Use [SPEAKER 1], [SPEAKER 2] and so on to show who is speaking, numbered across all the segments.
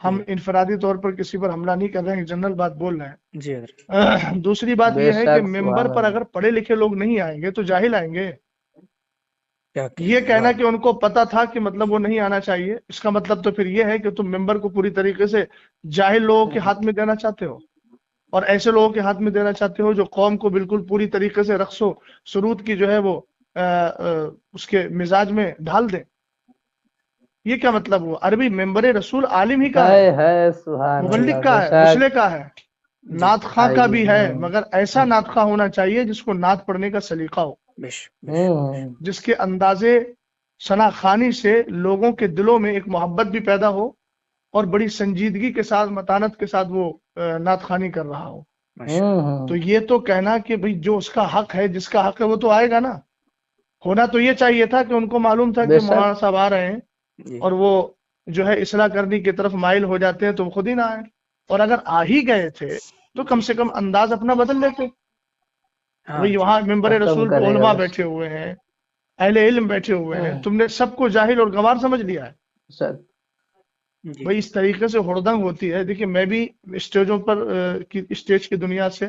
[SPEAKER 1] ہم انفرادی طور پر کسی پر حملہ نہیں کر رہے ہیں، جنرل بات بول رہے ہیں
[SPEAKER 2] جی حضرت
[SPEAKER 1] دوسری بات
[SPEAKER 3] بے
[SPEAKER 1] یہ ہے کہ
[SPEAKER 3] شک،
[SPEAKER 1] ممبر
[SPEAKER 3] سبحان
[SPEAKER 1] پر
[SPEAKER 3] اللہ۔
[SPEAKER 1] اگر پڑھے لکھے لوگ نہیں آئیں گے تو جاہل آئیں گے.
[SPEAKER 2] کیا
[SPEAKER 1] یہ کہنا کہ ان کو پتا تھا کہ مطلب وہ نہیں آنا چاہیے، اس کا مطلب تو پھر یہ ہے کہ تم ممبر کو پوری طریقے سے جاہل لوگوں کے ہاتھ میں دینا چاہتے ہو، اور ایسے لوگوں کے ہاتھ میں دینا چاہتے ہو جو قوم کو بالکل پوری طریقے سے رقص و سرود کی جو ہے وہ اس کے مزاج میں ڈھال دیں. یہ کیا مطلب ہوا؟ عربی ممبر رسول عالم ہی کا ہے،
[SPEAKER 3] سبحان
[SPEAKER 1] مبلغ
[SPEAKER 3] اللہ،
[SPEAKER 1] کا
[SPEAKER 3] بے
[SPEAKER 1] ہے،
[SPEAKER 3] شک۔
[SPEAKER 1] مسلح کا ہے، نعت خواں کا بھی ہے،
[SPEAKER 3] ہوں۔
[SPEAKER 1] مگر ایسا نعت خواں ہونا چاہیے جس کو نعت پڑھنے کا سلیقہ ہو، جس کے اندازے ثنا خوانی سے لوگوں کے دلوں میں ایک محبت بھی پیدا ہو اور بڑی سنجیدگی کے ساتھ متانت کے ساتھ وہ نعت خوانی کر رہا ہو. تو یہ تو کہنا کہ بھئی جو اس کا حق ہے، جس کا حق ہے وہ تو آئے گا نا. ہونا تو یہ چاہیے تھا کہ ان کو معلوم تھا
[SPEAKER 3] بے
[SPEAKER 1] کہ
[SPEAKER 3] شک۔
[SPEAKER 1] مولانا صاحب آ رہے ہیں اور وہ جو ہے اصلاح کرنے کی طرف مائل ہو جاتے ہیں تو وہ خود ہی نہ آئے، اور اگر آ ہی گئے تھے تو کم سے کم انداز اپنا بدل لیتے. بھئی وہاں ممبر رسول پہ علماء بیٹھے ہوئے ہیں، اہل علم بیٹھے ہوئے ہیں، تم نے سب کو جاہل اور گنوار سمجھ لیا ہے. بھئی اس طریقے سے ہڑدنگ ہوتی ہے. دیکھیں میں بھی اسٹیجوں پر اسٹیج کی دنیا سے،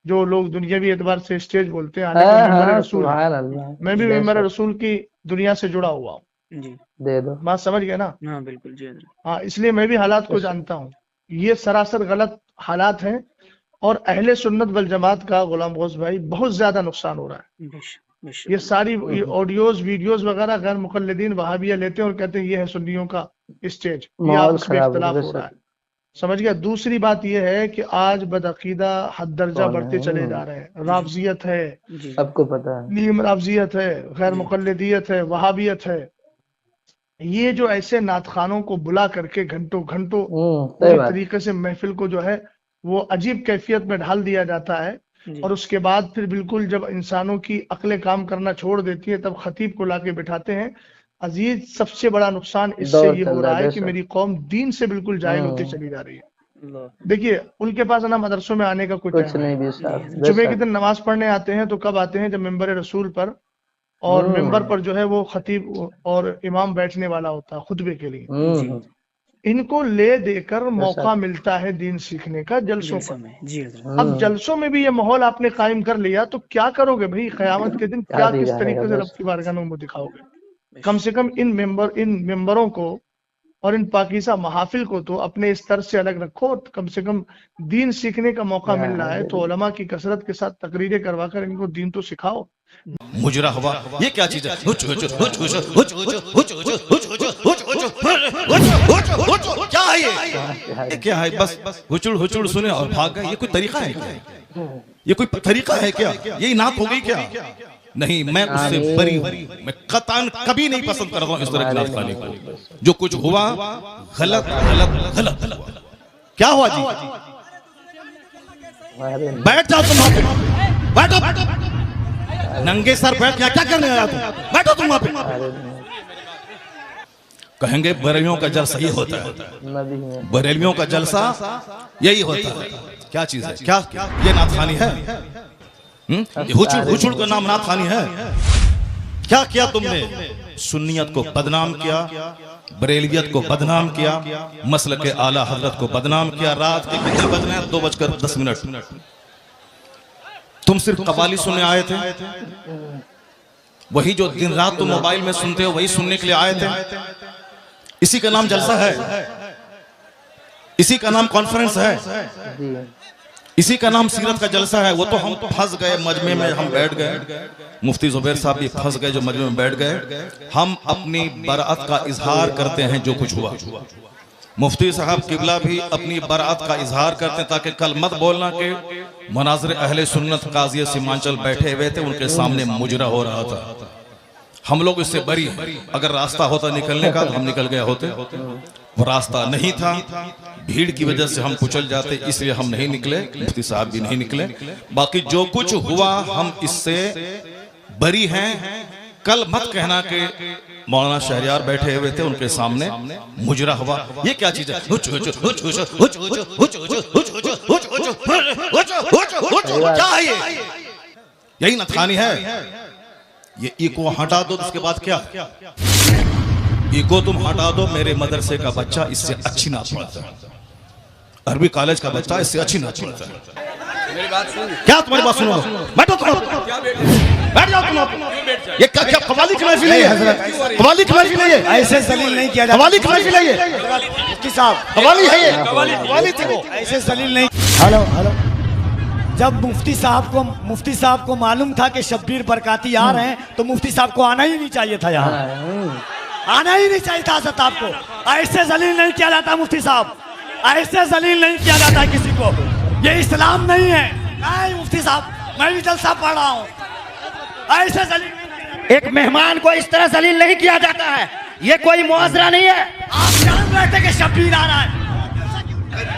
[SPEAKER 1] جو لوگ دنیاوی اعتبار سے اسٹیج بولتے ہیں، حالانکہ ممبر رسول ہے،
[SPEAKER 3] سبحان اللہ،
[SPEAKER 1] میں بھی
[SPEAKER 3] بے
[SPEAKER 1] ممبر
[SPEAKER 3] شک۔
[SPEAKER 1] رسول کی دنیا سے جڑا ہوا ہوں.
[SPEAKER 2] جی
[SPEAKER 3] دے دو۔
[SPEAKER 1] بات سمجھ گئے نا؟
[SPEAKER 2] ہاں بالکل جی حضرت.
[SPEAKER 1] ہاں، اس لیے میں بھی حالات کو جانتا ہوں. یہ سراسر غلط حالات ہیں اور اہل سنت والجماعت کا غلام غوث بھائی بہت زیادہ نقصان ہو رہا ہے. یہ ساری آڈیوز ویڈیوز وغیرہ غیر مقلدین وہابیہ لیتے ہیں اور کہتے ہیں یہ ہے سنیوں کا اسٹیج، یہ آپس میں اختلاف ہو رہا ہے. سمجھ گیا؟ دوسری بات یہ ہے کہ آج بدعقیدہ حد درجہ بڑھتے چلے جا رہے ہیں. رافضیت ہے،
[SPEAKER 3] سب کو پتا ہے،
[SPEAKER 1] نیم رافضیت ہے، غیر مقلدیت ہے، وہابیت ہے. یہ جو ایسے نعت خوانوں کو بلا کر کے گھنٹوں پوری طریقے سے محفل کو جو ہے وہ عجیب کیفیت میں ڈھال دیا جاتا ہے، اور اس کے بعد پھر بالکل جب انسانوں کی عقلیں کام کرنا چھوڑ دیتی ہے تب خطیب کو لا کے بٹھاتے ہیں. عزیز، سب سے بڑا نقصان اس سے یہ ہو رہا ہے کہ میری قوم دین سے بالکل جاہل ہوتی چلی جا رہی ہے. دیکھیے ان کے پاس نا مدرسوں میں آنے کا کچھ
[SPEAKER 3] نہیں بھی
[SPEAKER 1] جمعے کے دن نماز پڑھنے آتے ہیں تو کب آتے ہیں؟ جب ممبر رسول پر اور ممبر پر جو ہے وہ خطیب اور امام بیٹھنے والا ہوتا ہے خطبے کے لیے. ان کو لے دے کر موقع ملتا ہے دین سیکھنے کا جلسوں پر. اب جلسوں میں بھی یہ ماحول آپ نے قائم کر لیا تو کیا کرو گے بھائی؟ قیامت کے دن کیا کس طریقے سے رب کی بارگاہ میں دکھاؤ گے؟ کم سے کم ان ممبروں کو اور ان پاکیزہ محافل کو تو اپنے اس طرز سے الگ رکھو. کم سے کم دین سیکھنے کا موقع مل رہا ہے تو علماء کی کثرت کے ساتھ تقریریں کروا کر ان کو دین تو سکھاؤ.
[SPEAKER 4] مجرا ہوا یہ کیا چیز ہے؟ کیا ہے یہ؟ کیا ہے؟ بس ہچڑ ہچڑ سنے اور بھاگ گئے. یہ کوئی طریقہ ہے کیا؟ یہ کوئی طریقہ ہے کیا؟ یہی نعت ہو گئی کیا؟ نہیں، میں اس سے بری ہوں. میں قطعاً کبھی نہیں پسند کرتا ہوں اس طرح کی نعت خوانی کو. جو کچھ ہوا غلط غلط غلط ہوا. کیا ہوا جی؟ بیٹھ جاؤ تم وہاں پہ، بیٹھو. ننگے سر بیٹھ کیا کرنے آیا تم؟ بیٹھو تم وہاں پہ. کہیں گے بریلیوں کا جلسہ یہ ہوتا ہے، بریلیوں کا جلسہ یہی ہوتا ہے. کیا چیز ہے؟ کیا یہ نعت خوانی ہے؟ ہچڑ کا نام نعت خوانی ہے؟ کیا کیا تم نے؟ سنیت کو بدنام کیا، بریلیت کو بدنام کیا، مسلک اعلیٰ حضرت کو بدنام کیا. رات کے کتنے بجنے ہیں؟ 2:10. تم صرف قوالی سننے آئے تھے؟ وہی جو دن رات تم موبائل میں سنتے ہو وہی سننے کے لیے آئے تھے؟ اسی کا نام جلسہ ہے، اسی کا نام کانفرنس ہے، اسی کا نام سیرت کا جلسہ ہے. وہ تو ہم پھنس گئے مجمع میں، ہم بیٹھ گئے. مفتی زبیر صاحب بھی پھنس گئے جو مجمع میں بیٹھ گئے. ہم اپنی برات کا اظہار کرتے ہیں جو کچھ ہوا. مفتی صاحب قبلہ بھی اپنی برات کا اظہار کرتے ہیں تاکہ کل مت بولنا کہ مناظر اہل سنت قاضی سیمانچل بیٹھے ہوئے تھے، ان کے سامنے مجرا ہو رہا تھا. ہم لوگ اس سے بری ہیں. اگر راستہ ہوتا نکلنے کا تو ہم نکل گئے ہوتے. وہ راستہ نہیں تھا، بھیڑ کی وجہ سے ہم کچل جاتے، اس لیے ہم نہیں نکلے. مفتی صاحب بھی نہیں نکلے. باقی جو کچھ ہوا ہم اس سے بری ہیں. کل مت کہنا کہ مولانا شہریار بیٹھے ہوئے تھے ان کے سامنے مجرا ہوا. یہ کیا چیز ہے؟ کیا ہے یہ؟ یہی نعت خوانی ہے. یہ ایکو ہٹا دو اس کے بعد کیا؟ ایگو تم ہٹا دو، میرے مدرسے کا بچہ اس سے اچھی نعت پڑھتا ہے، عربی کالج کا بچہ اس سے اچھی نعت پڑھتا ہے۔ کیا تمہاری بات سنو؟ بیٹھو تم، بیٹھ جاؤ تم۔ یہ کیا قوالی کی محفل ہے؟ قوالی کی محفل ہے؟
[SPEAKER 5] ایسے ذلیل نہیں کیا جاتا،
[SPEAKER 4] قوالی کی محفل ہے یہ؟
[SPEAKER 5] مفتی صاحب
[SPEAKER 4] قوالی ہے یہ؟ قوالی تھی وہ؟
[SPEAKER 5] ایسے ذلیل نہیں۔ ہلو ہلو، جب مفتی صاحب کو معلوم تھا کہ شبیر برکاتی آ رہے ہیں تو مفتی صاحب کو آنا ہی نہیں چاہیے تھا یہاں، آنا ہی نہیں چاہیے تھا حضرت آپ کو۔ ایسے ذلیل نہیں کیا جاتا مفتی صاحب، ایسے ذلیل نہیں کیا جاتا کسی کو، یہ اسلام نہیں ہے۔ نہیں مفتی صاحب، میں بھی جلسہ پڑھ رہا ہوں، ایسے ذلیل
[SPEAKER 6] ایک مہمان کو اس طرح ذلیل نہیں کیا جاتا ہے، یہ کوئی معاذرہ نہیں ہے۔
[SPEAKER 5] آپ جان رہے تھے کہ شبیر آ رہا ہے،